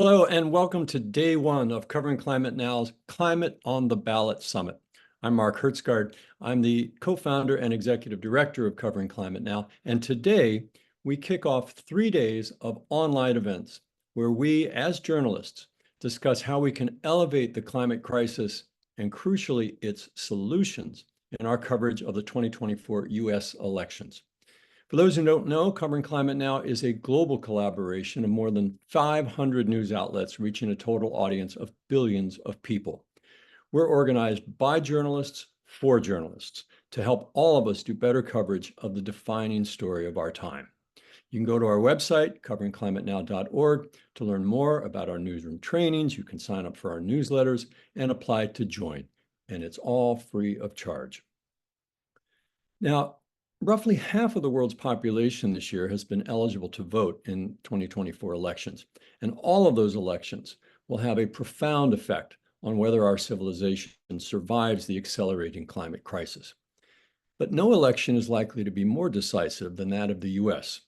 Hello, and welcome to day one of Covering Climate Now's Climate on the Ballot Summit. I'm Mark Hertzgaard. I'm the co-founder and executive director of Covering Climate Now, and today we kick off 3 days of online events where we, as journalists, discuss how we can elevate the climate crisis and, crucially, its solutions in our coverage of the 2024 U.S. elections. For those who don't know, Covering Climate Now is a global collaboration of more than 500 news outlets reaching a total audience of billions of people. We're organized by journalists for journalists to help all of us do better coverage of the defining story of our time. You can go to our website, coveringclimatenow.org, to learn more about our newsroom trainings. You can sign up for our newsletters and apply to join, and it's all free of charge. Now, roughly half of the world's population this year has been eligible to vote in 2024 elections, and all of those elections will have a profound effect on whether our civilization survives the accelerating climate crisis. But no election is likely to be more decisive than that of the US,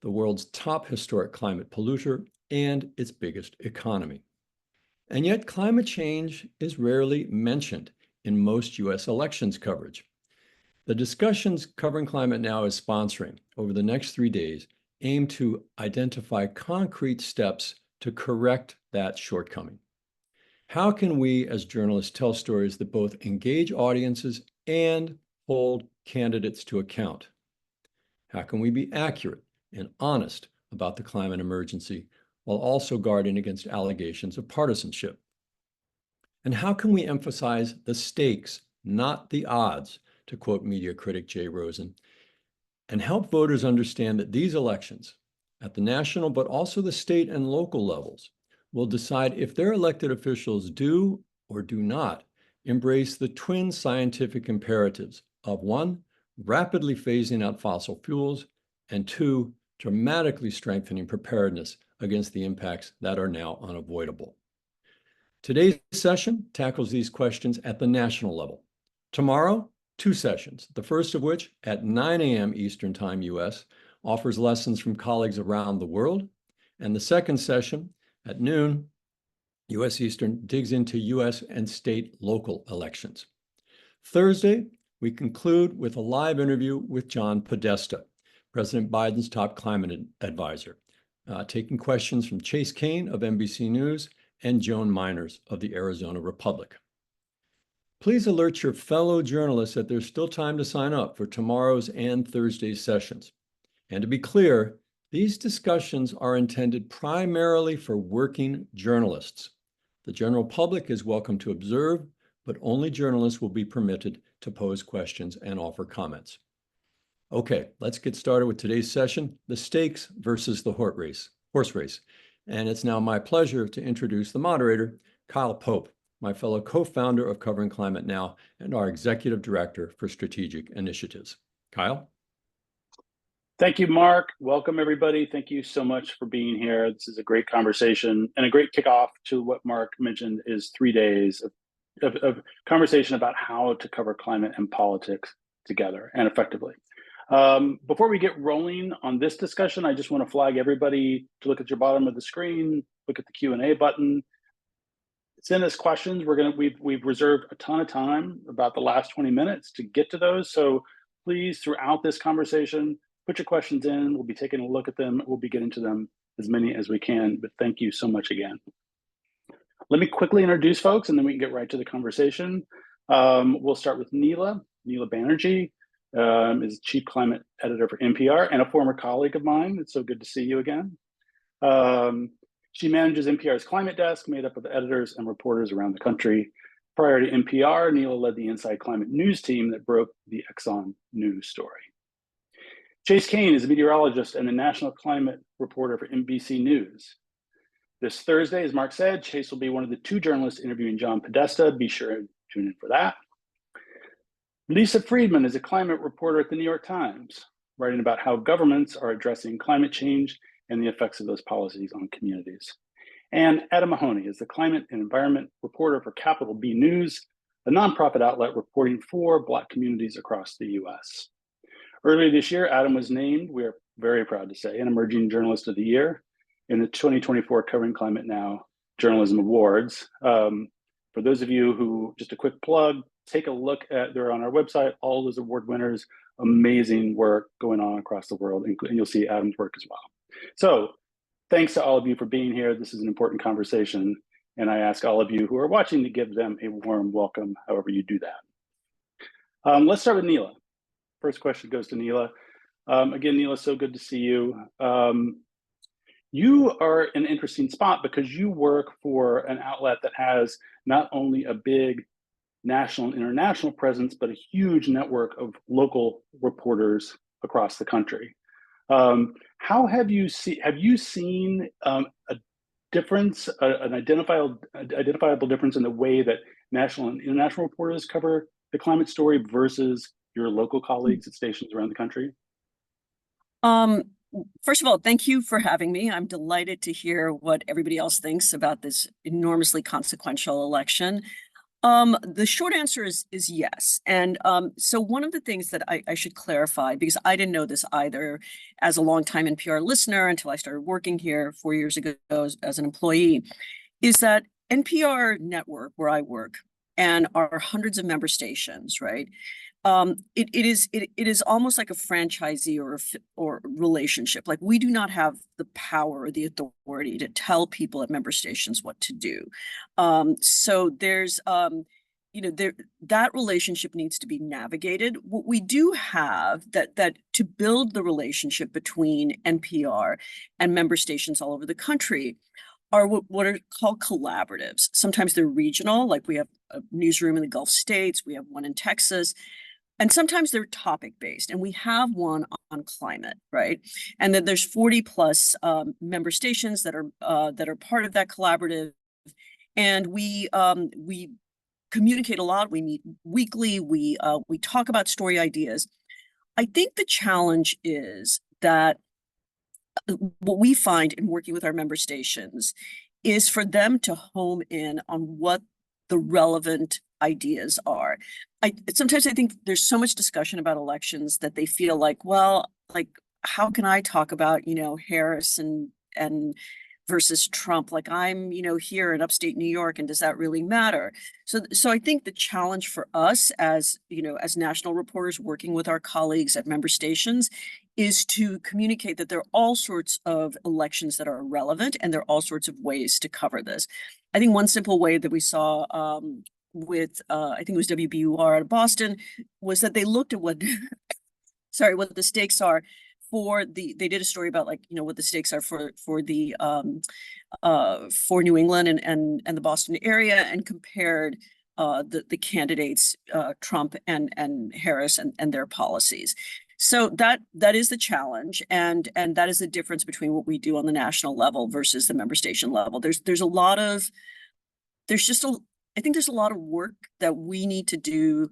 the world's top historic climate polluter and its biggest economy. And yet climate change is rarely mentioned in most US elections coverage. The discussions Covering Climate Now is sponsoring over the next 3 days aim to identify concrete steps to correct that shortcoming. How can we as journalists tell stories that both engage audiences and hold candidates to account? How can we be accurate and honest about the climate emergency while also guarding against allegations of partisanship? And how can we emphasize the stakes, not the odds, to quote media critic Jay Rosen, and help voters understand that these elections at the national, but also the state and local levels, will decide if their elected officials do or do not embrace the twin scientific imperatives of one, rapidly phasing out fossil fuels, and two, dramatically strengthening preparedness against the impacts that are now unavoidable. Today's session tackles these questions at the national level. Tomorrow, 2 sessions, the first of which at 9 a.m. Eastern Time US offers lessons from colleagues around the world, and the second session at noon US Eastern digs into US and state local elections. Thursday, we conclude with a live interview with John Podesta, President Biden's top climate advisor, taking questions from Chase Cain of NBC News and Joan Miners of the Arizona Republic. Please alert your fellow journalists that there's still time to sign up for tomorrow's and Thursday's sessions. And to be clear, these discussions are intended primarily for working journalists. The general public is welcome to observe, but only journalists will be permitted to pose questions and offer comments. Okay, let's get started with today's session, the stakes versus the horse race. And it's now my pleasure to introduce the moderator, Kyle Pope, my fellow co-founder of Covering Climate Now and our executive director for strategic initiatives. Kyle? Thank you, Mark. Welcome, everybody. Thank you so much for being here. This is a great conversation and a great kickoff to what Mark mentioned is 3 days of conversation about how to cover climate and politics together and effectively. Before we get rolling on this discussion, I just want to flag everybody to look at your bottom of the screen, look at the Q&A button. Send us questions. We've reserved a ton of time, about the last 20 minutes, to get to those. So please, throughout this conversation, put your questions in. We'll be taking a look at them. We'll be getting to them as many as we can. But thank you so much again. Let me quickly introduce folks, and then we can get right to the conversation. We'll start with Neela. Neela Banerjee is Chief Climate Editor for NPR and a former colleague of mine. It's so good to see you again. She manages NPR's climate desk, made up of editors and reporters around the country. Prior to NPR, Neela led the Inside Climate News team that broke the Exxon news story. Chase Cain is a meteorologist and a national climate reporter for NBC News. This Thursday, as Mark said, Chase will be one of the 2 journalists interviewing John Podesta. Be sure to tune in for that. Lisa Friedman is a climate reporter at the New York Times, writing about how governments are addressing climate change and the effects of those policies on communities. And Adam Mahoney is the climate and environment reporter for Capital B News, a nonprofit outlet reporting for Black communities across the US. Earlier this year, Adam was named, we are very proud to say, an Emerging Journalist of the Year in the 2024 Covering Climate Now Journalism Awards. For those of you who, just a quick plug, take a look at, they're on our website, all those award winners, amazing work going on across the world, and you'll see Adam's work as well. So thanks to all of you for being here. This is an important conversation, and I ask all of you who are watching to give them a warm welcome, however you do that. Let's start with Neela. First question goes to Neela. Again, Neela, so good to see you. You are in an interesting spot because you work for an outlet that has not only a big national and international presence, but a huge network of local reporters across the country. How have you seen a difference, an identifiable difference in the way that national and international reporters cover the climate story versus your local colleagues at stations around the country? First of all, thank you for having me. I'm delighted to hear what everybody else thinks about this enormously consequential election. The short answer is yes. And so one of the things that I should clarify, because I didn't know this either as a longtime NPR listener until I started working here 4 years ago as an employee, is that NPR network, where I work, and our hundreds of member stations, right? It is almost like a franchisee or relationship. Like, we do not have the power or the authority to tell people at member stations what to do. So there's that relationship needs to be navigated. What we do have that to build the relationship between NPR and member stations all over the country are what are called collaboratives. Sometimes they're regional, like we have a newsroom in the Gulf States, we have one in Texas. And sometimes they're topic-based, and we have one on climate, right? And then there's 40 plus member stations that are part of that collaborative, and we communicate a lot. We meet weekly. We talk about story ideas. I think the challenge is that what we find in working with our member stations is for them to home in on what the relevant ideas are. Sometimes I think there's so much discussion about elections that they feel like, well, like, how can I talk about, Harris and versus Trump? Like, I'm, here in upstate New York, and does that really matter? So I think the challenge for us as national reporters working with our colleagues at member stations is to communicate that there are all sorts of elections that are relevant, and there are all sorts of ways to cover this. I think one simple way that we saw with I think it was WBUR out of Boston was that they looked at what the stakes are for they did a story about, like, what the stakes are for New England and the Boston area, and compared the candidates, Trump and Harris, and their policies. So that is the challenge, and that is the difference between what we do on the national level versus the member station level. I think there's a lot of work that we need to do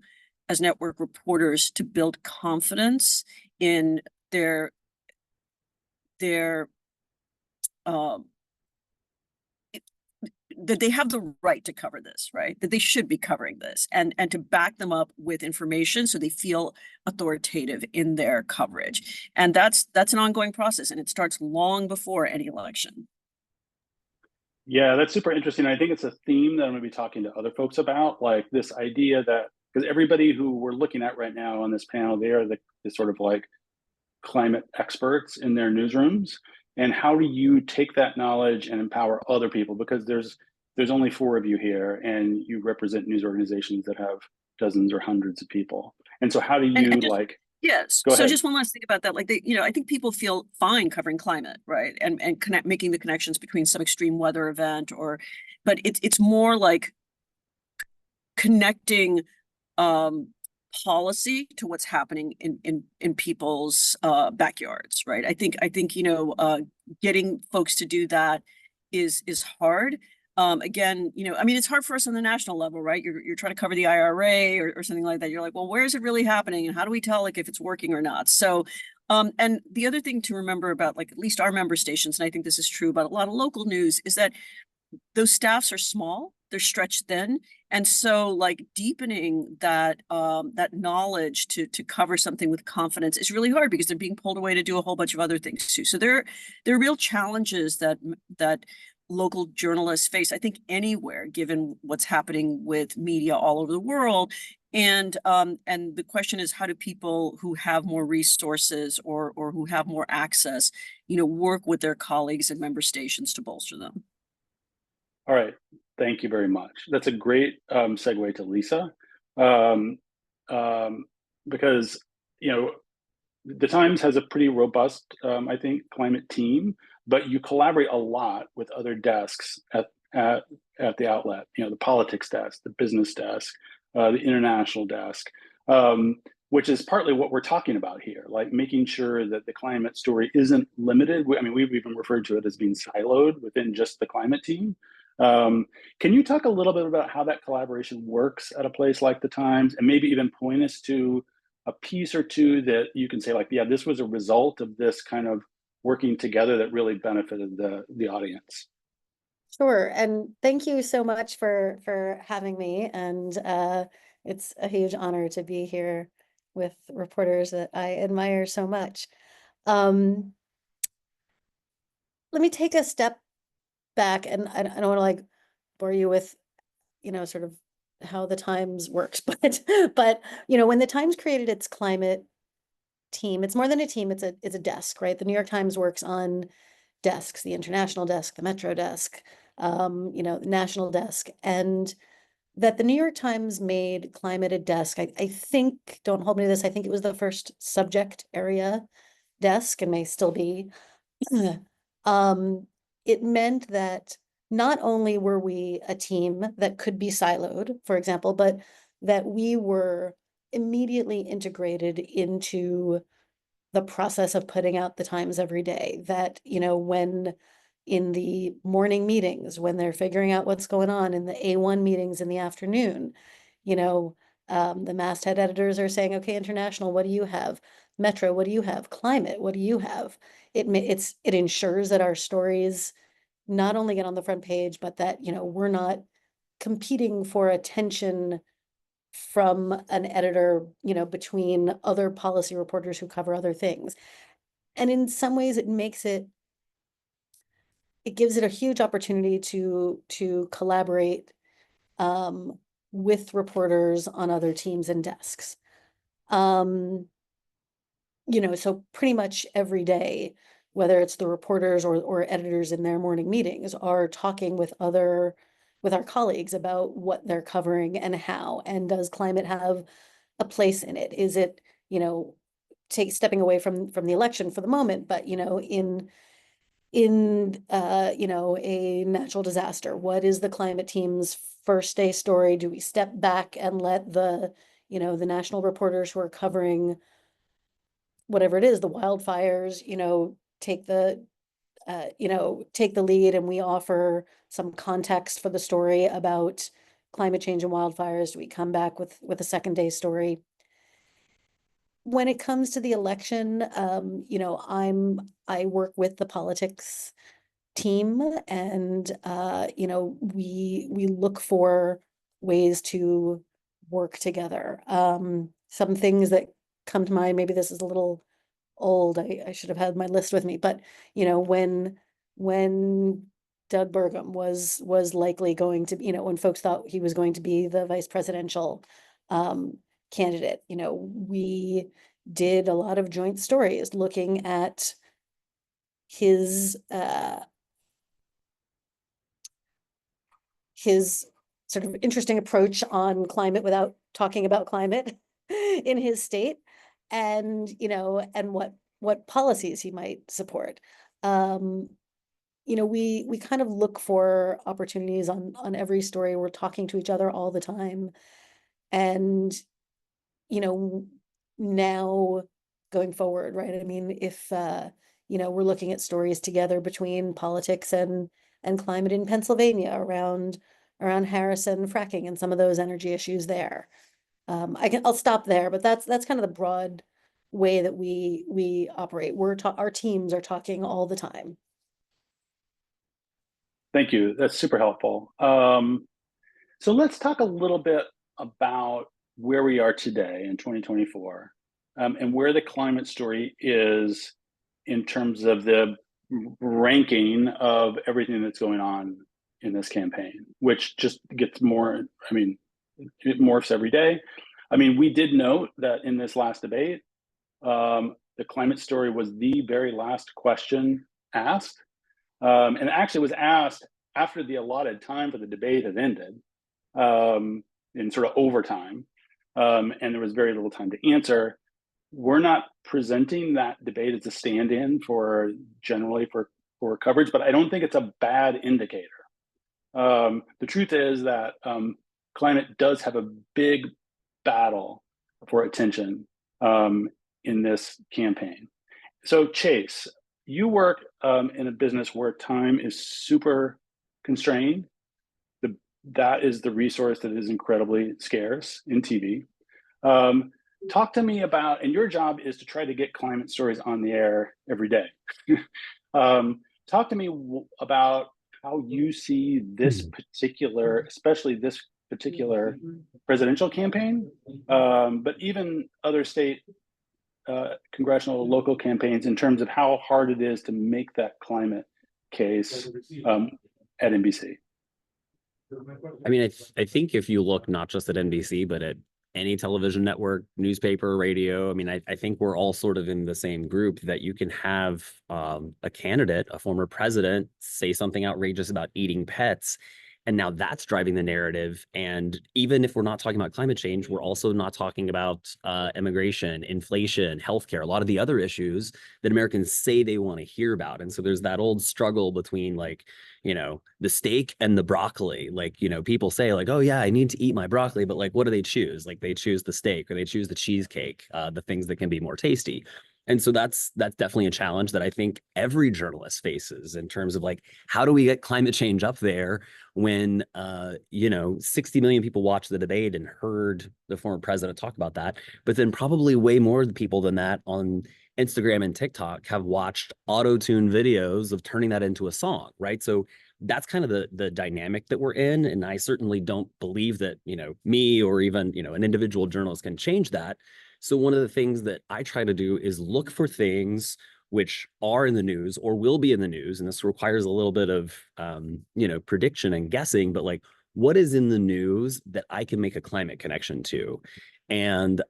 as network reporters to build confidence in that they have the right to cover this, right? That they should be covering this, and to back them up with information so they feel authoritative in their coverage. And that's an ongoing process, and it starts long before any election. Yeah, that's super interesting. I think it's a theme that I'm going to be talking to other folks about, like this idea that, because everybody who we're looking at right now on this panel, they are the sort of like climate experts in their newsrooms. And how do you take that knowledge and empower other people? Because there's only 4 of you here, and you represent news organizations that have dozens or hundreds of people. And so how do you Yes. So just one last thing about that. Like, I think people feel fine covering climate, right? And making the connections between some extreme weather event, but it's more like connecting policy to what's happening in people's backyards, right? I think getting folks to do that is hard. Again, it's hard for us on the national level, right? You're trying to cover the IRA or something like that. You're like, well, where is it really happening? And how do we tell, like, if it's working or not? So, and the other thing to remember about, like, at least our member stations, and I think this is true about a lot of local news, is that those staffs are small, they're stretched thin. And so like deepening that that knowledge to cover something with confidence is really hard because they're being pulled away to do a whole bunch of other things too. So there are real challenges that local journalists face, I think, anywhere, given what's happening with media all over the world. And the question is, how do people who have more resources or who have more access, work with their colleagues and member stations to bolster them? All right, thank you very much. That's a great segue to Lisa, because the Times has a pretty robust, I think, climate team, but you collaborate a lot with other desks at the outlet. The politics desk, the business desk, the international desk, which is partly what we're talking about here, like making sure that the climate story isn't limited. I mean, we've even referred to it as being siloed within just the climate team. Can you talk a little bit about how that collaboration works at a place like the Times, and maybe even point us to a piece or two that you can say, like, yeah, this was a result of this kind of working together that really benefited the audience? Sure, and thank you so much for having me. And it's a huge honor to be here with reporters that I admire so much. Let me take a step back, and I don't want to like bore you with, sort of how the Times works, but when the Times created its climate team, it's more than a team, it's a desk, right? The New York Times works on desks, the international desk, the metro desk, the national desk, and that the New York Times made climate a desk. I think, don't hold me to this, I think it was the first subject area desk and may still be. It meant that not only were we a team that could be siloed, for example, but that we were immediately integrated into the process of putting out the Times every day. That, when in the morning meetings, when they're figuring out what's going on in the A1 meetings in the afternoon, the masthead editors are saying, okay, international, what do you have? Metro, what do you have? Climate, what do you have? It ensures that our stories not only get on the front page, but that, we're not competing for attention from an editor, between other policy reporters who cover other things. And in some ways it gives it a huge opportunity to collaborate with reporters on other teams and desks. So pretty much every day, whether it's the reporters or editors in their morning meetings, are talking with our colleagues about what they're covering and how, and does climate have a place in it? Is it, stepping away from the election for the moment, but in a natural disaster, what is the climate team's first day story? Do we step back and let the national reporters who are covering whatever it is, the wildfires, take the lead, and we offer some context for the story about climate change and wildfires? Do we come back with a second day story? When it comes to the election, I work with the politics team, and we look for ways to work together. Some things that come to mind, maybe this is a little old, I should have had my list with me, but when Doug Burgum was likely going to, when folks thought he was going to be the vice presidential candidate, we did a lot of joint stories looking at his sort of interesting approach on climate without talking about climate in his state, and and what policies he might support. We kind of look for opportunities on every story. We're talking to each other all the time, and now going forward, right? I mean, if we're looking at stories together between politics and climate in Pennsylvania around Harris and fracking and some of those energy issues there. I'll stop there, but that's kind of the broad way that we operate. Our teams are talking all the time. Thank you. That's super helpful. So let's talk a little bit about where we are today in 2024, and where the climate story is in terms of the ranking of everything that's going on in this campaign, which just gets more, I mean, it morphs every day. I mean, we did note that in this last debate, the climate story was the very last question asked, and actually was asked after the allotted time for the debate had ended, in sort of overtime, and there was very little time to answer. We're not presenting that debate as a stand-in for generally for coverage, but I don't think it's a bad indicator. The truth is that climate does have a big battle for attention in this campaign. So Chase, you work in a business where time is super constrained. That is the resource that is incredibly scarce in TV. Talk to me about, and your job is to try to get climate stories on the air every day. Talk to me about how you see this particular, especially this particular presidential campaign, but even other state, congressional, local campaigns in terms of how hard it is to make that climate case at NBC. I mean, I think if you look not just at NBC, but at any television network, newspaper, radio, I mean, I think we're all sort of in the same group that you can have a candidate, a former president, say something outrageous about eating pets. And now that's driving the narrative. And even if we're not talking about climate change, we're also not talking about immigration, inflation, healthcare, a lot of the other issues that Americans say they want to hear about. And so there's that old struggle between, like, you know, the steak and the broccoli. Like, you know, people say like, oh yeah, I need to eat my broccoli, but like, what do they choose? Like, they choose the steak or they choose the cheesecake, the things that can be more tasty. And so that's definitely a challenge that I think every journalist faces in terms of like, how do we get climate change up there when, you know, 60 million people watched the debate and heard the former president talk about that, but then probably way more people than that on Instagram and TikTok have watched auto-tune videos of turning that into a song, right? So that's kind of the dynamic that we're in. And I certainly don't believe that, you know, me or even, you know, an individual journalist can change that. So one of the things that I try to do is look for things which are in the news or will be in the news. And this requires a little bit of, you know, prediction and guessing, but like, what is in the news that I can make a climate connection to? And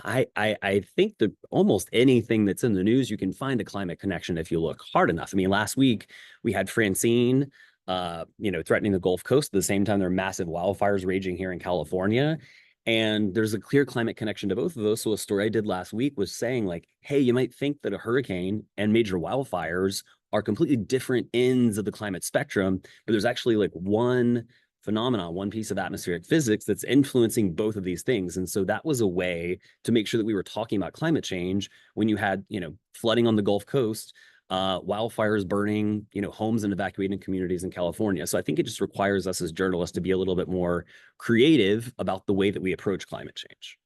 I think that almost anything that's in the news, you can find a climate connection if you look hard enough. I mean, last week we had Francine, you know, threatening the Gulf Coast at the same time there are massive wildfires raging here in California. And there's a clear climate connection to both of those. So a story I did last week was saying like, hey, you might think that a hurricane and major wildfires are completely different ends of the climate spectrum, but there's actually like one phenomenon, one piece of atmospheric physics that's influencing both of these things. And so that was a way to make sure that we were talking about climate change when you had, you know, flooding on the Gulf Coast, wildfires burning, you know, homes and evacuating communities in California. So I think it just requires us as journalists to be a little bit more creative about the way that we approach climate change.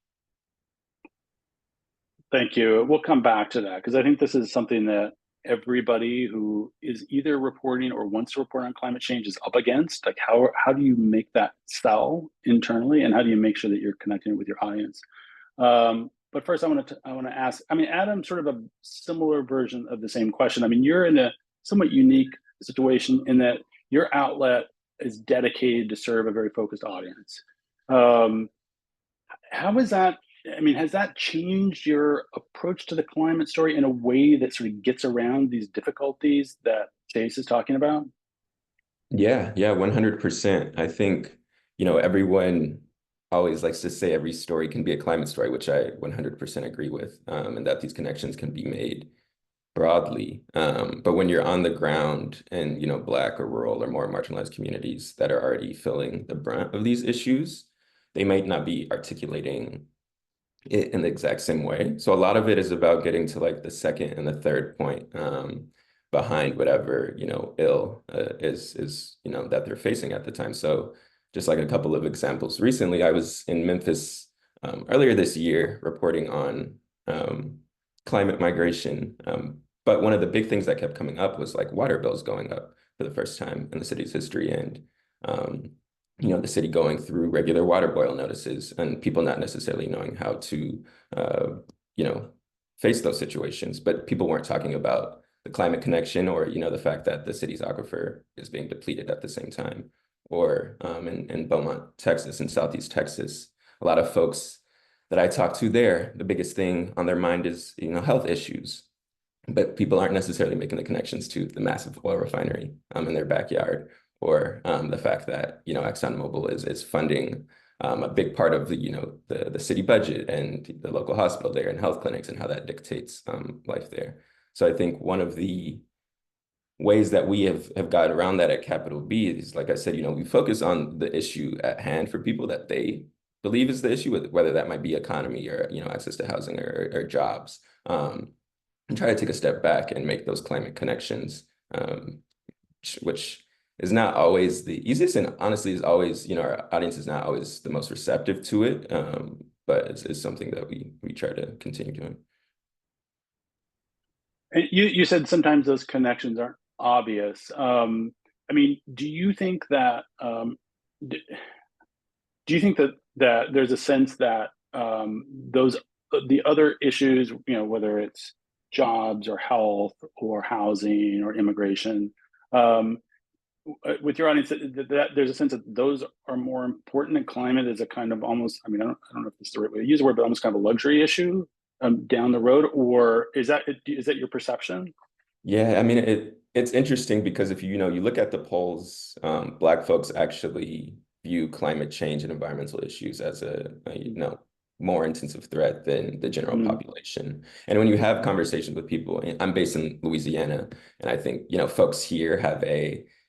Thank you. We'll come back to that because I think this is something that everybody who is either reporting or wants to report on climate change is up against. Like, how do you make that sell internally, and how do you make sure that you're connecting with your audience? But first, I want to ask. I mean, Adam, sort of a similar version of the same question. I mean, you're in a somewhat unique situation in that your outlet is dedicated to serve a very focused audience. How is that? I mean, has that changed your approach to the climate story in a way that sort of gets around these difficulties that Chase is talking about? Yeah, 100%. I think, you know, everyone always likes to say every story can be a climate story, which I 100% agree with, and that these connections can be made broadly. But when you're on the ground in, you know, Black or rural or more marginalized communities that are already feeling the brunt of these issues, they might not be articulating it in the exact same way. So a lot of it is about getting to like the second and the third point behind whatever, you know, ill is, you know, that they're facing at the time. So just like a couple of examples. Recently, I was in Memphis earlier this year reporting on climate migration. But one of the big things that kept coming up was like water bills going up. for the first time in the city's history. And, you know, the city going through regular water boil notices and people not necessarily knowing how to, you know, face those situations. But people weren't talking about the climate connection or, you know, the fact that the city's aquifer is being depleted at the same time. Or in Beaumont, Texas, in Southeast Texas, a lot of folks that I talk to there, the biggest thing on their mind is, you know, health issues. But people aren't necessarily making the connections to the massive oil refinery in their backyard, or the fact that, you know, ExxonMobil is funding a big part of the, you know, the city budget and the local hospital there and health clinics and how that dictates life there. So I think one of the ways that we have gotten around that at Capital B is, like I said, you know, we focus on the issue at hand for people that they believe is the issue, whether that might be economy or, you know, access to housing or jobs, and try to take a step back and make those climate connections, which is not always the easiest, and honestly is always, you know, our audience is not always the most receptive to it, but it's something that we try to continue doing. And you said sometimes those connections aren't obvious. I mean, do you think that that there's a sense that the other issues, you know, whether it's jobs or health or housing or immigration, with your audience, that there's a sense that those are more important, and climate is a kind of almost, I mean, I don't know if this is the right way to use the word, but almost kind of a luxury issue down the road, or is that your perception? Yeah, I mean, it's interesting because if you know, you look at the polls, Black folks actually view climate change and environmental issues as a you know, more intensive threat than the general population. And when you have conversations with people, I'm based in Louisiana, and I think, you know, folks here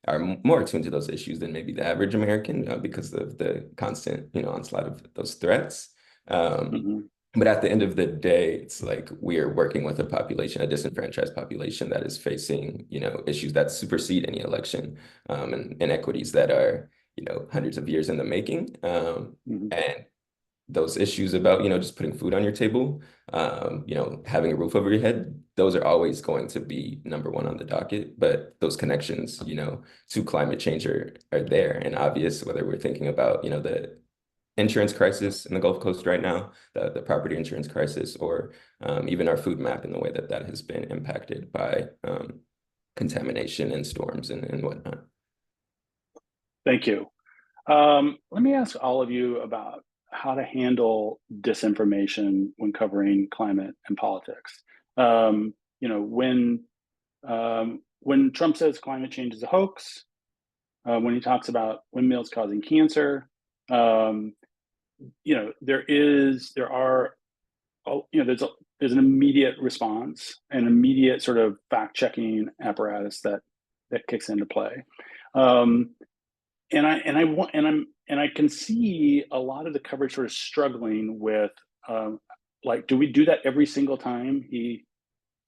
are more attuned to those issues than maybe the average American because of the constant, you know, onslaught of those threats. But at the end of the day, it's like we are working with a population, a disenfranchised population that is facing, you know, issues that supersede any election, and inequities that are, you know, hundreds of years in the making. And those issues about, you know, just putting food on your table, you know, having a roof over your head, those are always going to be number one on the docket. But those connections, you know, to climate change are there and obvious, whether we're thinking about, you know, the insurance crisis in the Gulf Coast right now, the property insurance crisis, or even our food map and the way that that has been impacted by contamination and storms and whatnot. Thank you. Let me ask all of you about how to handle disinformation when covering climate and politics. You know, when Trump says climate change is a hoax, when he talks about windmills causing cancer, you know, there's an immediate response, an immediate sort of fact-checking apparatus that kicks into play. And I can see a lot of the coverage sort of struggling with, like, do we do that every single time he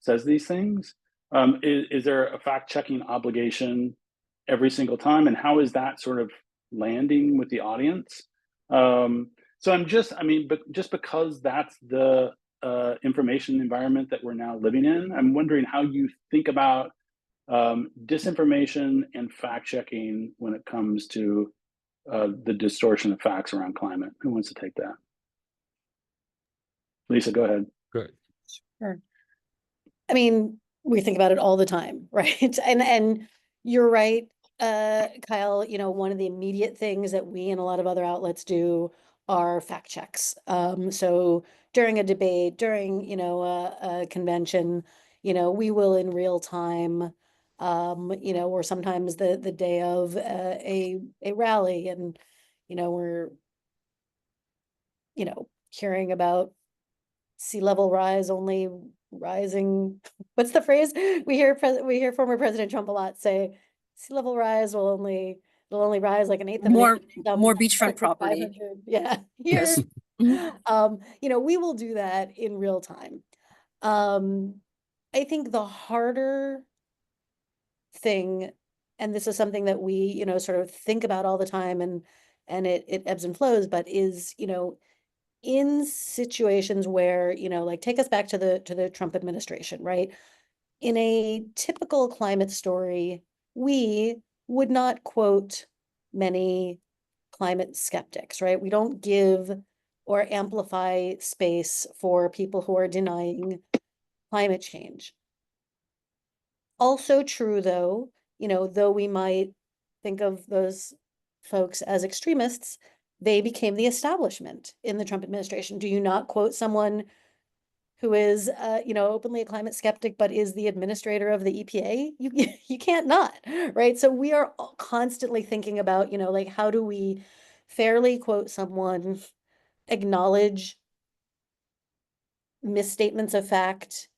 says these things? Is there a fact-checking obligation every single time? And how is that sort of landing with the audience? So but just because that's the information environment that we're now living in, I'm wondering how you think about disinformation and fact-checking when it comes to the distortion of facts around climate. Who wants to take that? Lisa, go ahead. Good. Sure. I mean, we think about it all the time, right? And you're right, Kyle, you know, one of the immediate things that we and a lot of other outlets do are fact checks. So during a debate, during, you know, a convention, you know, we will in real time, you know, or sometimes the day of a rally, and, you know, we're, you know, hearing about sea level rise only rising. What's the phrase? We hear former President Trump a lot say, sea level rise will only rise like an eighth of More an beachfront property. 500, yeah, Yes. years. You know, we will do that in real time. I think the harder thing, and this is something that we, you know, sort of think about all the time, and it ebbs and flows, but is, you know, in situations where, you know, like take us back to the Trump administration, right? In a typical climate story, we would not quote many climate skeptics, right? We don't give or amplify space for people who are denying climate change. Also true, though, though we might think of those folks as extremists, they became the establishment in the Trump administration. Do you not quote someone who is, openly a climate skeptic, but is the administrator of the EPA? You can't not, right? So we are constantly thinking about, like, how do we fairly quote someone, acknowledge misstatements of fact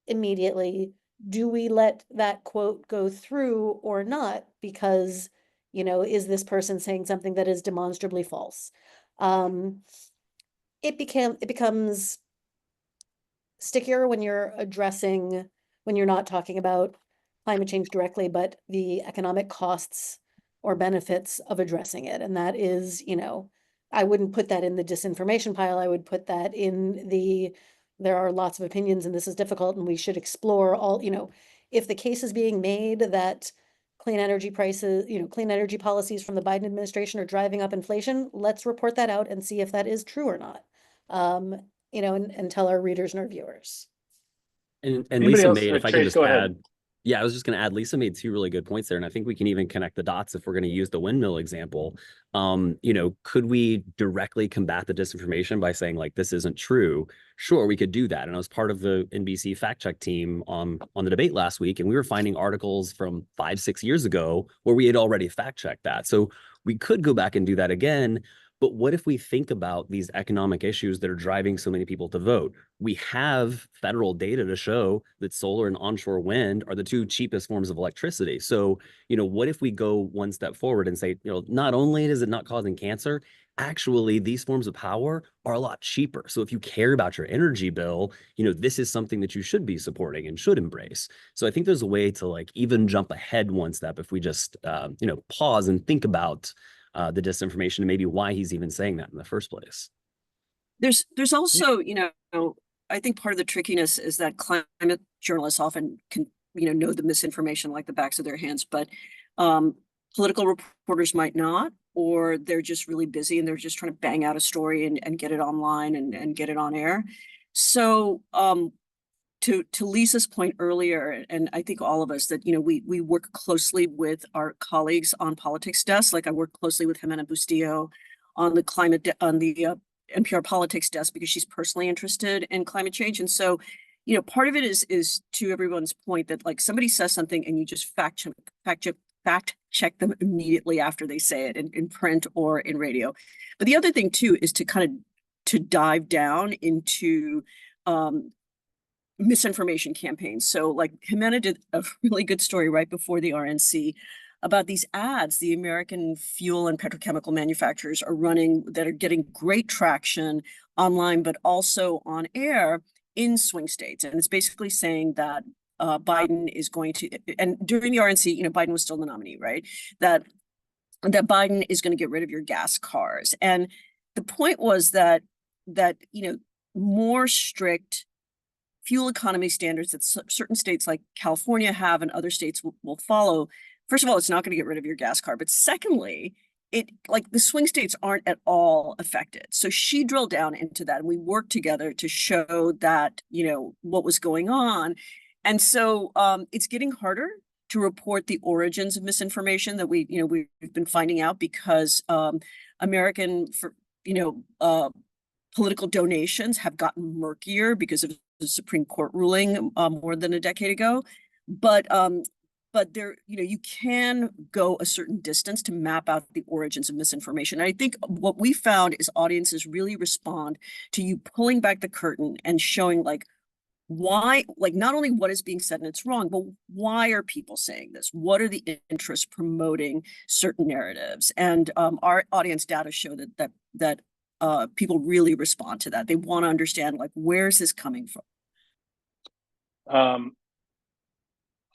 immediately? Do we let that quote go through or not? Because, is this person saying something that is demonstrably false? It becomes stickier when you're not talking about climate change directly, but the economic costs or benefits of addressing it. And that is, I wouldn't put that in the disinformation pile. I would put that in there are lots of opinions and this is difficult and we should explore all, if the case is being made that clean energy prices, clean energy policies from the Biden administration are driving up inflation, let's report that out and see if that is true or not. And tell our readers and our viewers. And Anybody Lisa else? made, if I Chase, can just go ahead. add, yeah, I was just going to add, Lisa made two really good points there. And I think we can even connect the dots if we're going to use the windmill example. Could we directly combat the disinformation by saying like, this isn't true? Sure, we could do that. And I was part of the NBC fact check team on the debate last week, and we were finding articles from 5-6 years ago where we had already fact checked that. So we could go back and do that again. But what if we think about these economic issues that are driving so many people to vote? We have federal data to show that solar and onshore wind are the two cheapest forms of electricity. So, what if we go one step forward and say, not only is it not causing cancer, actually these forms of power are a lot cheaper. So if you care about your energy bill, this is something that you should be supporting and should embrace. So I think there's a way to like even jump ahead one step if we just, pause and think about the disinformation and maybe why he's even saying that in the first place. There's also, I think part of the trickiness is that climate journalists often can, know the misinformation like the backs of their hands, but political reporters might not, or they're just really busy and they're just trying to bang out a story and get it online and get it on air. So to Lisa's point earlier, and I think all of us that, we work closely with our colleagues on politics desk. Like I work closely with Jimena Bustillo on the NPR politics desk because she's personally interested in climate change. And so, part of it is to everyone's point that like somebody says something and you just fact check them immediately after they say it in print or in radio. But the other thing too is to dive down into misinformation campaigns. So like Jimena did a really good story right before the RNC about these ads the American fuel and petrochemical manufacturers are running that are getting great traction online, but also on air in swing states. And it's basically saying that Biden is going to, and during the RNC, Biden was still the nominee, right? That Biden is going to get rid of your gas cars. And the point was that more strict fuel economy standards that certain states like California have and other states will follow. First of all, it's not going to get rid of your gas car. But secondly, the swing states aren't at all affected. So she drilled down into that and we worked together to show that, what was going on. And so it's getting harder to report the origins of misinformation that we've been finding out because political donations have gotten murkier because of the Supreme Court ruling more than a decade ago. But there, you can go a certain distance to map out the origins of misinformation. And I think what we found is audiences really respond to you pulling back the curtain and showing like why, like not only what is being said and it's wrong, but why are people saying this? What are the interests promoting certain narratives? And our audience data show that people really respond to that. They want to understand like where's this coming from.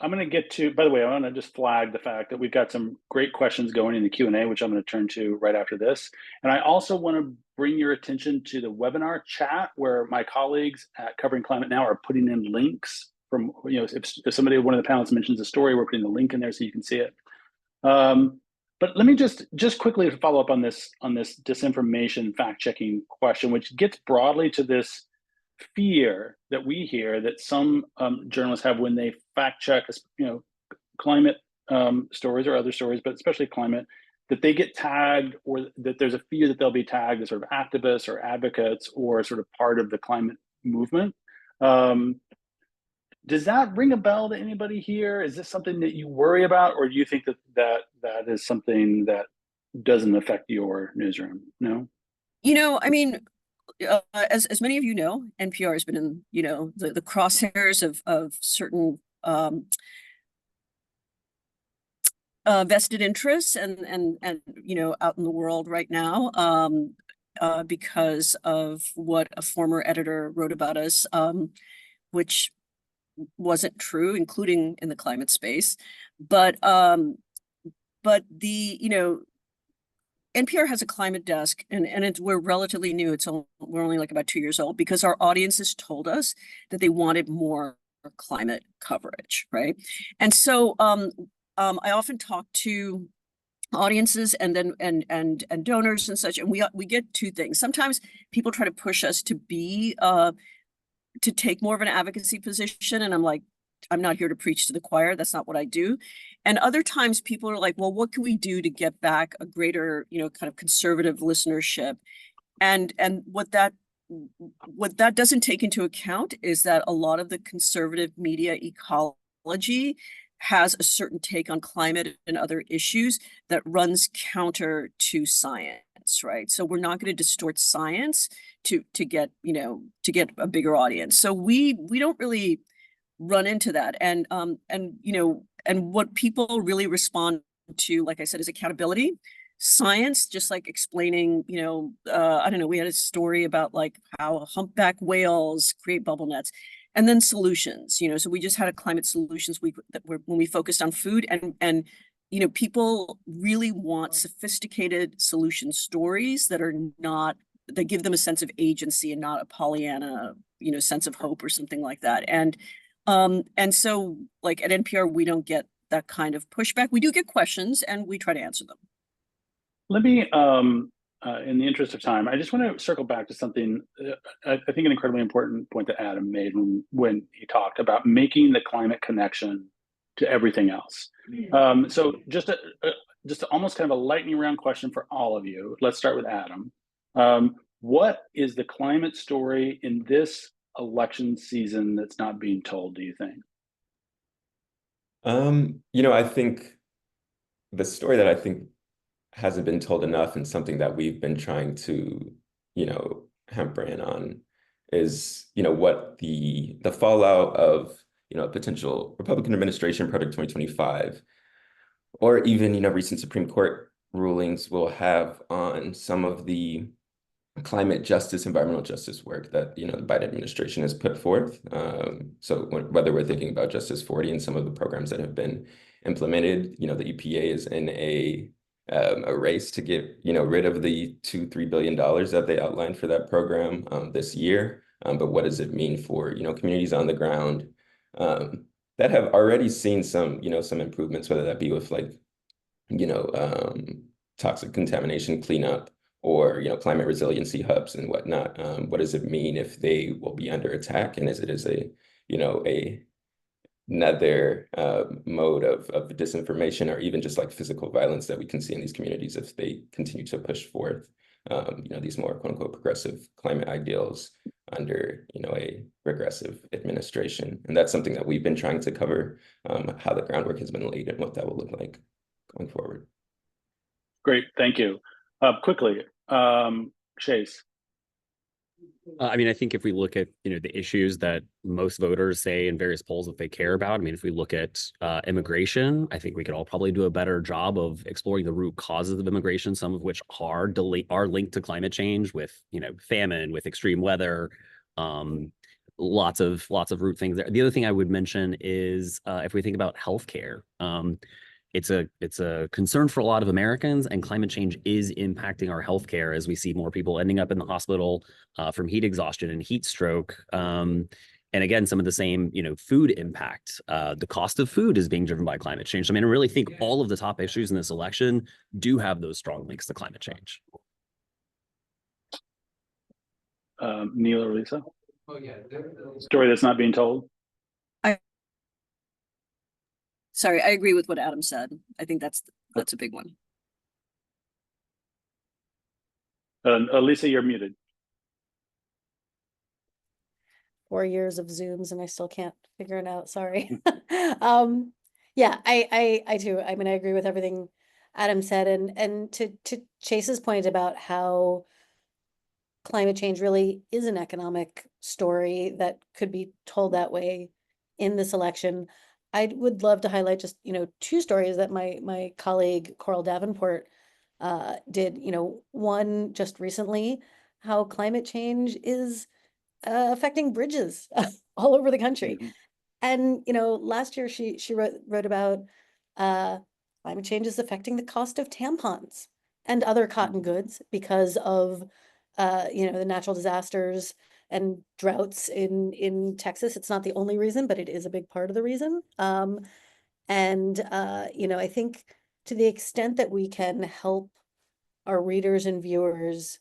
I'm going to get to, by the way, I want to just flag the fact that we've got some great questions going in the Q&A, which I'm going to turn to right after this. And I also want to bring your attention to the webinar chat where my colleagues at Covering Climate Now are putting in links from, if somebody, one of the panelists mentions a story, we're putting the link in there so you can see it. But let me just quickly follow up on this disinformation fact-checking question, which gets broadly to this fear that we hear that some journalists have when they fact check, climate stories or other stories, but especially climate, that they get tagged, or that there's a fear that they'll be tagged as sort of activists or advocates or sort of part of the climate movement. Does that ring a bell to anybody here? Is this something that you worry about, or do you think that is something that doesn't affect your newsroom? No? I mean, as many of you know, NPR has been in, the crosshairs of certain vested interests and out in the world right now, because of what a former editor wrote about us, which wasn't true, including in the climate space. But the NPR has a climate desk, and we're relatively new. We're only like about 2 years old, because our audiences told us that they wanted more climate coverage, right? And so I often talk to audiences and then and donors and such, and we get two things. Sometimes people try to push us to be to take more of an advocacy position, and I'm like, I'm not here to preach to the choir. That's not what I do. And other times people are like, well, what can we do to get back a greater, kind of conservative listenership? And what that doesn't take into account is that a lot of the conservative media ecology has a certain take on climate and other issues that runs counter to science, right? So we're not going to distort science to get a bigger audience. So we don't really run into that. And what people really respond to, like I said, is accountability. Science, just like explaining, I don't know, we had a story about like how humpback whales create bubble nets. And then solutions, so we just had a climate solutions week when we focused on food, and people really want sophisticated solution stories that give them a sense of agency and not a Pollyanna, sense of hope or something like that. And so like at NPR, we don't get that kind of pushback. We do get questions, and we try to answer them. Let me, in the interest of time, I just want to circle back to something, I think an incredibly important point that Adam made when he talked about making the climate connection to everything else. So just almost kind of a lightning round question for all of you. Let's start with Adam. What is the climate story in this election season that's not being told, do you think? I think the story that I think hasn't been told enough, and something that we've been trying to, hamper in on, is, what the fallout of, a potential Republican administration prior to 2025, or even, recent Supreme Court rulings will have on some of the climate justice, environmental justice work that, the Biden administration has put forth. So whether we're thinking about Justice 40 and some of the programs that have been implemented, the EPA is in a race to get rid of the $2-3 billion that they outlined for that program this year. But what does it mean for communities on the ground that have already seen some some improvements, whether that be with like toxic contamination cleanup or climate resiliency hubs and whatnot. What does it mean if they will be under attack, and another mode of disinformation, or even just like physical violence that we can see in these communities if they continue to push forth these more quote unquote progressive climate ideals under a regressive administration. And that's something that we've been trying to cover, how the groundwork has been laid and what that will look like going forward. Great, thank you. Quickly, Chase. I mean, I think if we look at, the issues that most voters say in various polls that they care about, I mean, if we look at immigration, I think we could all probably do a better job of exploring the root causes of immigration, some of which are linked to climate change with, famine, with extreme weather, lots of root things there. The other thing I would mention is if we think about healthcare, it's a concern for a lot of Americans, and climate change is impacting our healthcare as we see more people ending up in the hospital from heat exhaustion and heat stroke. And again, some of the same, food impact. The cost of food is being driven by climate change. I mean, I really think all of the top issues in this election do have those strong links to climate change. Neela or Lisa? Oh yeah, story that's not being told. Sorry, I agree with what Adam said. I think that's a big one. Lisa, you're muted. 4 years of Zooms and I still can't figure it out. Sorry. Yeah, I too. I mean, I agree with everything Adam said, and to Chase's point about how climate change really is an economic story that could be told that way in this election. I would love to highlight just, 2 stories that my colleague Coral Davenport did. One just recently, how climate change is affecting bridges all over the country. Mm-hmm. And, last year she wrote about climate change is affecting the cost of tampons and other cotton goods because of, the natural disasters and droughts in Texas. It's not the only reason, but it is a big part of the reason. I think to the extent that we can help our readers and viewers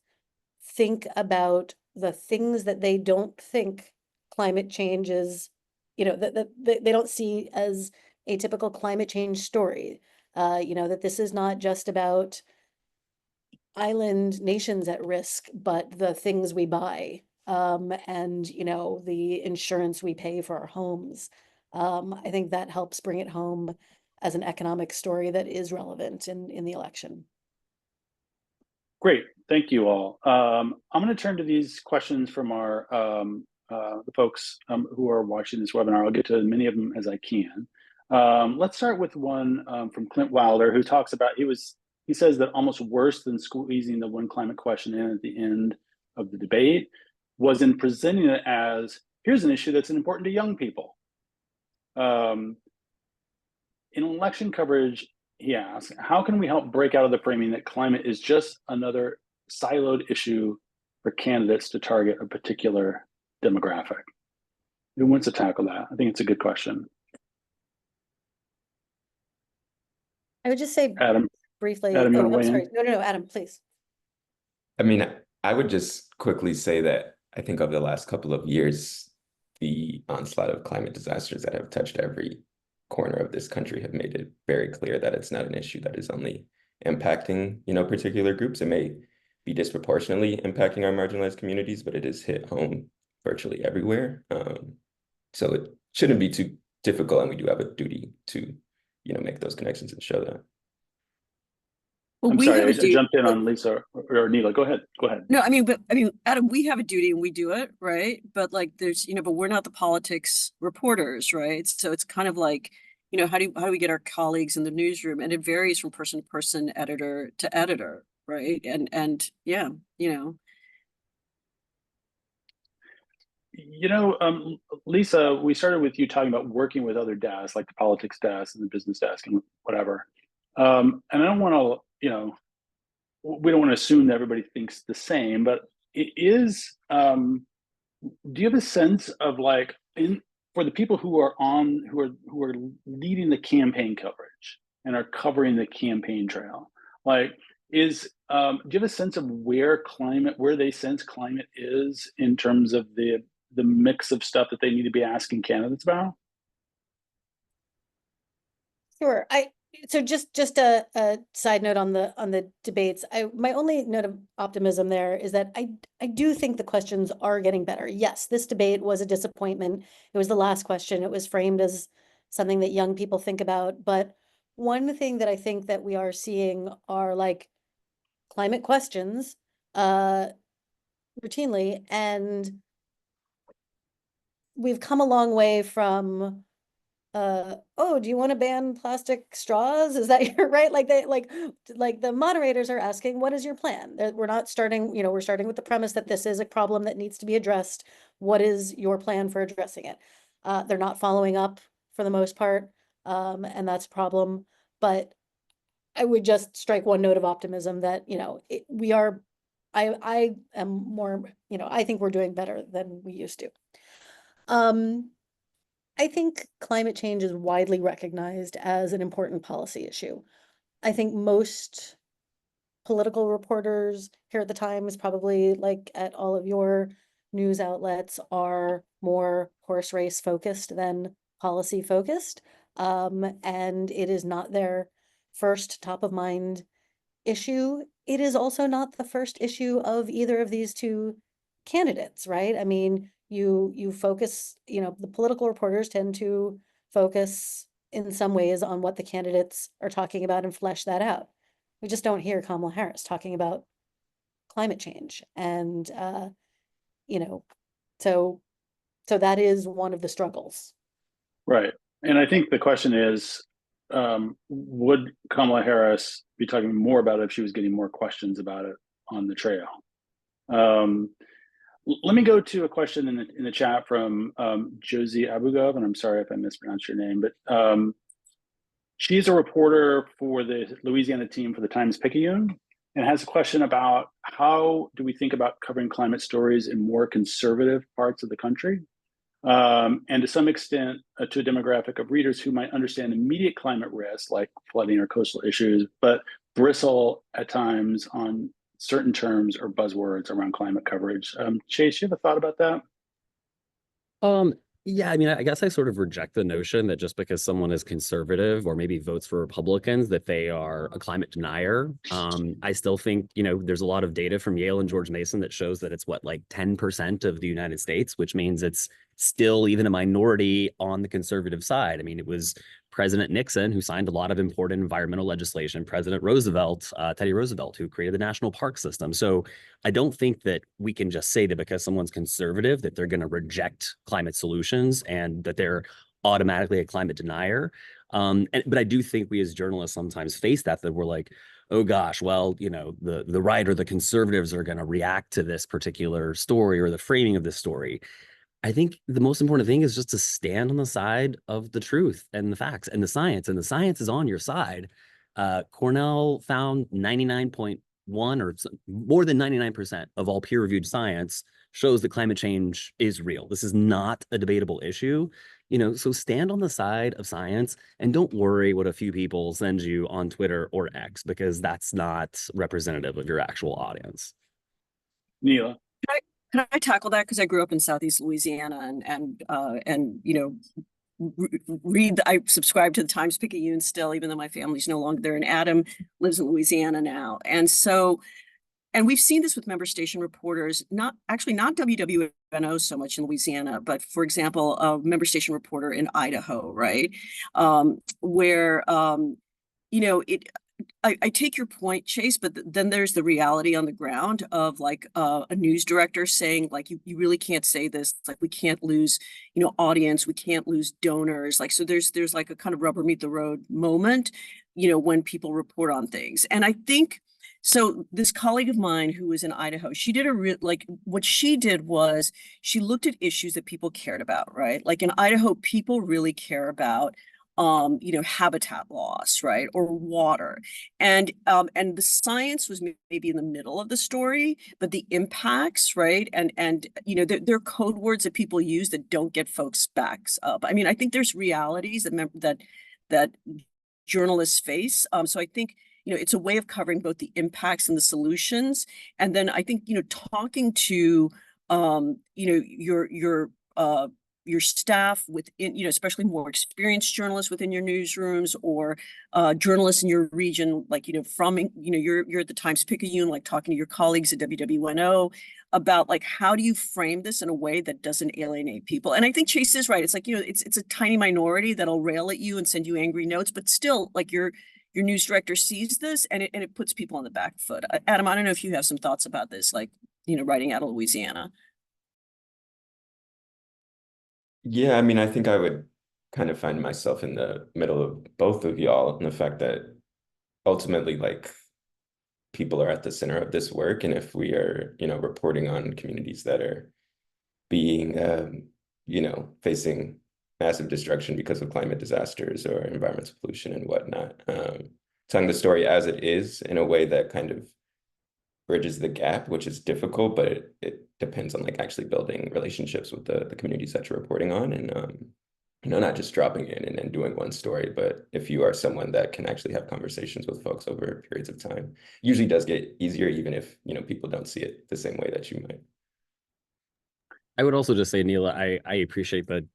think about the things that they don't think climate change is, that they don't see as a typical climate change story. That this is not just about island nations at risk, but the things we buy, and the insurance we pay for our homes. I think that helps bring it home as an economic story that is relevant in the election. Great, thank you all. I'm going to turn to these questions from our the folks who are watching this webinar. I'll get to as many of them as I can. Let's start with one from Clint Wilder, who talks about he says that almost worse than squeezing the one climate question in at the end of the debate was in presenting it as, here's an issue that's important to young people. In election coverage, he asks, how can we help break out of the framing that climate is just another siloed issue for candidates to target a particular demographic? Who wants to tackle that? I think it's a good question. I would just say Adam, briefly. Adam, you Oh, want to I'm weigh sorry. in? No, Adam, please. I mean, I would just quickly say that I think over the last couple of years, the onslaught of climate disasters that have touched every corner of this country have made it very clear that it's not an issue that is only impacting, particular groups. It may be disproportionately impacting our marginalized communities, but it has hit home virtually everywhere. So it shouldn't be too difficult, and we do have a duty to, make those connections and show that. Well, I'm we sorry, have a I jumped in on Lisa or Neela. Go ahead. No, Adam, we have a duty and we do it, right? But like, but we're not the politics reporters, right? So it's kind of like, how do we get our colleagues in the newsroom? And it varies from person to person, editor to editor, right? And yeah, Lisa, we started with you talking about working with other desks, like the politics desk and the business desk and whatever. And I don't want to, we don't want to assume that everybody thinks the same, but it is, do you have a sense of for the people who are leading the campaign coverage and are covering the campaign trail, do you have a sense of where they sense climate is in terms of the mix of stuff that they need to be asking candidates about? Sure. So just a side note on the debates. My only note of optimism there is that I do think the questions are getting better. Yes, this debate was a disappointment. It was the last question. It was framed as something that young people think about. But one thing that I think that we are seeing are climate questions routinely, and we've come a long way from oh, do you want to ban plastic straws? Is that your right? The moderators are asking, what is your plan? We're not starting, we're starting with the premise that this is a problem that needs to be addressed. What is your plan for addressing it? They're not following up for the most part, and that's a problem. But I would just strike one note of optimism that, I am more, I think we're doing better than we used to. I think climate change is widely recognized as an important policy issue. I think most political reporters here at the Times, probably like at all of your news outlets, are more horse race focused than policy focused. And it is not their first top of mind issue. It is also not the first issue of either of these two candidates, right? I mean, you focus, the political reporters tend to focus in some ways on what the candidates are talking about and flesh that out. We just don't hear Kamala Harris talking about climate change. And so that is one of the struggles. Right. And I think the question is, would Kamala Harris be talking more about it if she was getting more questions about it on the trail? Let me go to a question in the chat from Josie Abugov, and I'm sorry if I mispronounced your name, but she's a reporter for the Louisiana team for the Times-Picayune, and has a question about how do we think about covering climate stories in more conservative parts of the country, and to some extent to a demographic of readers who might understand immediate climate risks like flooding or coastal issues, but bristle at times on certain terms or buzzwords around climate coverage. Chase, you have a thought about that? Yeah, I mean, I guess I sort of reject the notion that just because someone is conservative or maybe votes for Republicans that they are a climate denier. I still think, there's a lot of data from Yale and George Mason that shows that it's like 10% of the United States, which means it's still even a minority on the conservative side. I mean, it was President Nixon who signed a lot of important environmental legislation, President Roosevelt, Teddy Roosevelt, who created the national park system. So I don't think that we can just say that because someone's conservative that they're going to reject climate solutions and that they're automatically a climate denier. But I do think we as journalists sometimes face that we're like, oh gosh, well, the right or the conservatives are going to react to this particular story or the framing of this story. I think the most important thing is just to stand on the side of the truth and the facts and the science is on your side. Cornell found 99.1 or more than 99% of all peer-reviewed science shows that climate change is real. This is not a debatable issue, so stand on the side of science and don't worry what a few people send you on Twitter or X, because that's not representative of your actual audience. Neela. Can I tackle that? Because I grew up in Southeast Louisiana and I subscribe to the Times-Picayune still, even though my family's no longer there. And Adam lives in Louisiana now. And we've seen this with member station reporters, not WWNO so much in Louisiana, but for example, a member station reporter in Idaho, right? Where, I take your point, Chase, but then there's the reality on the ground of like a news director saying like, you really can't say this. It's like, we can't lose, audience, we can't lose donors. Like, so there's like a kind of rubber meet the road moment, when people report on things. And I think, so this colleague of mine who was in Idaho, she did what she did was she looked at issues that people cared about, right? Like in Idaho, people really care about habitat loss, right, or water, and the science was maybe in the middle of the story, but the impacts, right, and there are code words that people use that don't get folks' backs up. I mean, I think there's realities that journalists face. So I think it's a way of covering both the impacts and the solutions, and then I think talking to your staff within, especially more experienced journalists within your newsrooms, or journalists in your region, like, from, you're at the Times-Picayune, like talking to your colleagues at WWNO about like, how do you frame this in a way that doesn't alienate people? And I think Chase is right. It's like, it's a tiny minority that'll rail at you and send you angry notes, but still like your news director sees this and it puts people on the back foot. Adam, I don't know if you have some thoughts about this, like, writing out of Louisiana. Yeah, I mean, I think I would kind of find myself in the middle of both of y'all, and the fact that ultimately, like, people are at the center of this work, and if we are, reporting on communities that are being, facing massive destruction because of climate disasters or environmental pollution and whatnot, telling the story as it is in a way that kind of bridges the gap, which is difficult, but it depends on like actually building relationships with the communities that you're reporting on, and not just dropping in and then doing one story, but if you are someone that can actually have conversations with folks over periods of time, usually does get easier, even if people don't see it the same way that you might. I would also just say, Neela, I appreciate the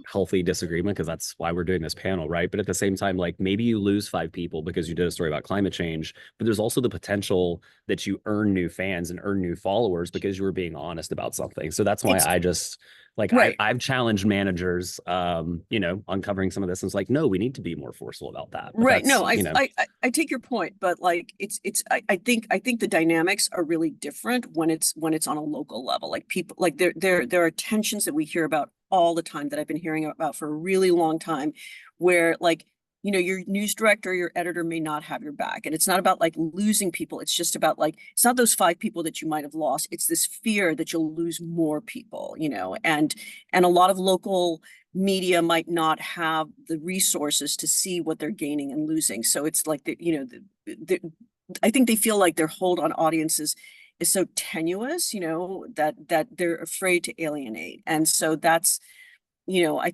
healthy disagreement, because that's why we're doing this panel, right? But at the same time, like, maybe you lose 5 people because you did a story about climate change, but there's also the potential that you earn new fans and earn new followers because you were being honest about something. So that's why I just like, right. I've challenged managers, on covering some of this, and it's like, no, we need to be more forceful about that. But Right. No, I I take your point, but like I think the dynamics are really different when it's on a local level. Like people, like there are tensions that we hear about all the time, that I've been hearing about for a really long time, where like, your news director, your editor may not have your back. And it's not about like losing people. It's just about like, it's not those 5 people that you might have lost. It's this fear that you'll lose more people, and a lot of local media might not have the resources to see what they're gaining and losing. So it's like, I think they feel like their hold on audiences is so tenuous, that they're afraid to alienate. And so that's, I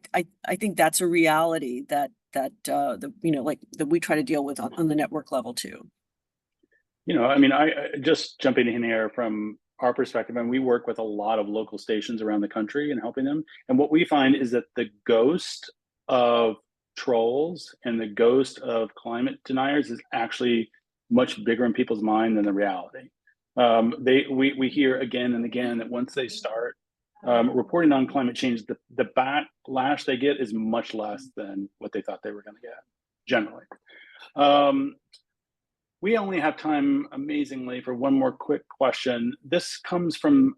think that's a reality that we try to deal with on the network level too. I just jumping in here from our perspective, and we work with a lot of local stations around the country and helping them. And what we find is that the ghost of trolls and the ghost of climate deniers is actually much bigger in people's mind than the reality. We hear again and again that once they start reporting on climate change, the backlash they get is much less than what they thought they were going to get, generally. We only have time, amazingly, for one more quick question. This comes from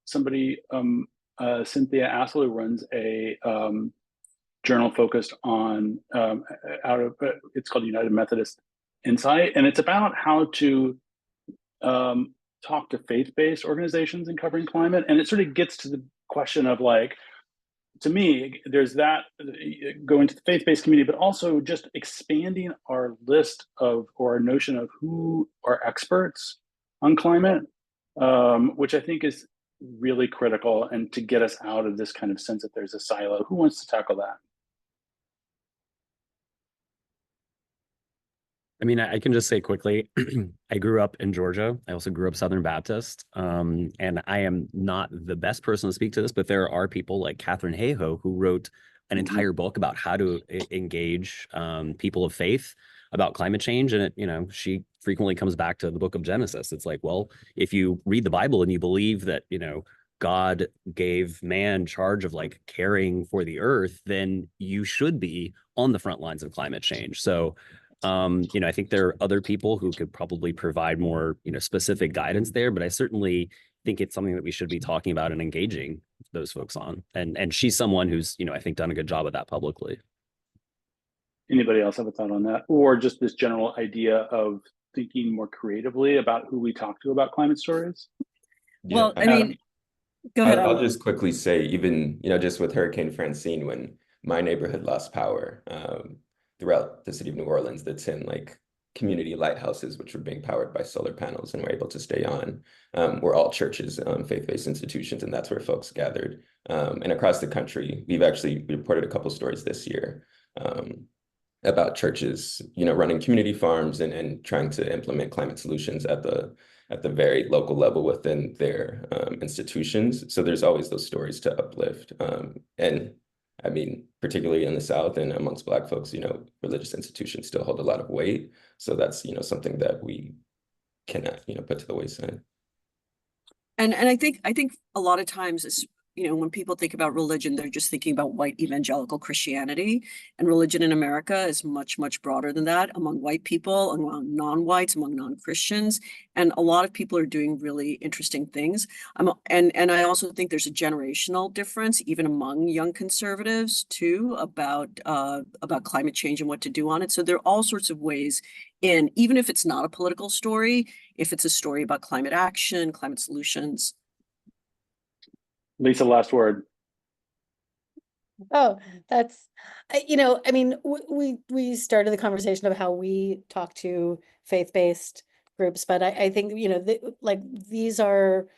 somebody, Cynthia Assel, who runs a journal focused on it's called United Methodist Insight, and it's about how to talk to faith-based organizations in covering climate. And it sort of gets to the question of, like, to me, there's that going to the faith-based community, but also just expanding our list of, or our notion of, who are experts on climate, which I think is really critical, and to get us out of this kind of sense that there's a silo. Who wants to tackle that? I mean, I can just say quickly, I grew up in Georgia. I also grew up Southern Baptist. And I am not the best person to speak to this, but there are people like Catherine Hayhoe, who wrote an entire book about how to engage people of faith about climate change. And she frequently comes back to the book of Genesis. It's like, well, if you read the Bible and you believe that, God gave man charge of like caring for the earth, then you should be on the front lines of climate change. So I think there are other people who could probably provide more, specific guidance there, but I certainly think it's something that we should be talking about and engaging those folks on. And she's someone who's, I think done a good job of that publicly. Anybody else have a thought on that? Or just this general idea of thinking more creatively about who we talk to about climate stories? Well, I mean, go ahead. I'll just quickly say, even, just with Hurricane Francine, when my neighborhood lost power, throughout the city of New Orleans, the 10 like community lighthouses, which were being powered by solar panels and were able to stay on, were all churches, faith-based institutions, and that's where folks gathered. And across the country, we reported a couple stories this year about churches, running community farms and trying to implement climate solutions at the very local level within their institutions. So there's always those stories to uplift. And I mean, particularly in the South and amongst Black folks, religious institutions still hold a lot of weight. So that's, something that we cannot, put to the wayside. And I think a lot of times is, when people think about religion, they're just thinking about white evangelical Christianity, and religion in America is much, much broader than that, among white people, among non-whites, among non-Christians. And a lot of people are doing really interesting things. And I also think there's a generational difference, even among young conservatives too, about climate change and what to do on it. So there are all sorts of ways in, even if it's not a political story, if it's a story about climate action, climate solutions. Lisa, last word. Oh, that's, I mean, we started the conversation of how we talk to faith-based groups, but I think, you know, like these are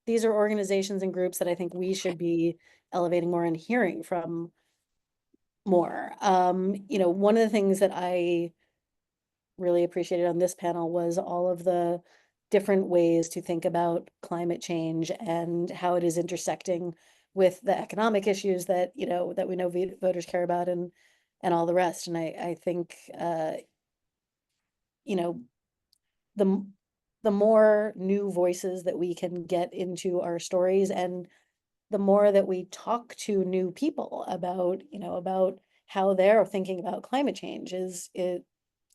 organizations and groups that I think we should be elevating more and hearing from more. You know, one of the things that I really appreciated on this panel was all of the different ways to think about climate change and how it is intersecting with the economic issues that, you know, that we know voters care about and all the rest. And I think, you know, the more new voices that we can get into our stories, and the more that we talk to new people about, you know, about how they're thinking about climate change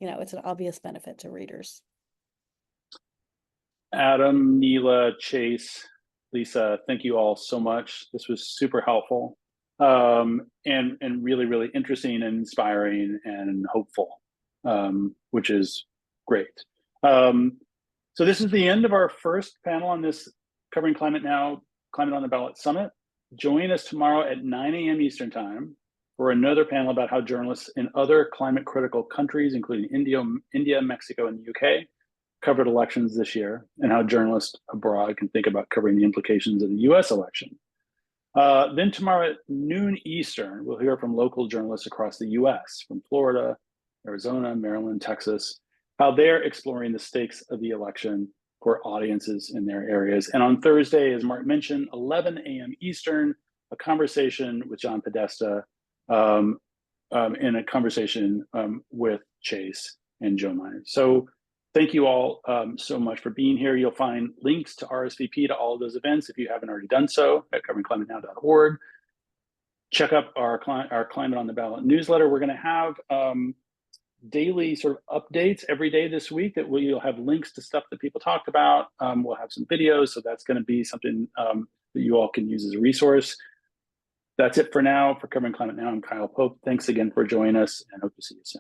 you know, it's an obvious benefit to readers. Adam, Neela, Chase, Lisa, thank you all so much. This was super helpful, and really, really interesting and inspiring and hopeful, which is great. So this is the end of our first panel on this Covering Climate Now, Climate on the Ballot Summit. Join us tomorrow at 9 a.m. Eastern Time for another panel about how journalists in other climate critical countries, including India, Mexico, and the UK, covered elections this year, and how journalists abroad can think about covering the implications of the US election. Then tomorrow at noon Eastern, we'll hear from local journalists across the US, from Florida, Arizona, Maryland, Texas, how they're exploring the stakes of the election for audiences in their areas. And on Thursday, as Mark mentioned, 11 a.m. Eastern, a conversation with John Podesta, and a conversation with Chase and Joe Miner. So thank you all so much for being here. You'll find links to RSVP to all of those events if you haven't already done so at coveringclimatenow.org. Check up our Climate on the Ballot newsletter. We're going to have daily sort of updates every day this week that you'll have links to stuff that people talked about. We'll have some videos, so that's going to be something that you all can use as a resource. That's it for now. For Covering Climate Now, I'm Kyle Pope. Thanks again for joining us, and hope to see you soon.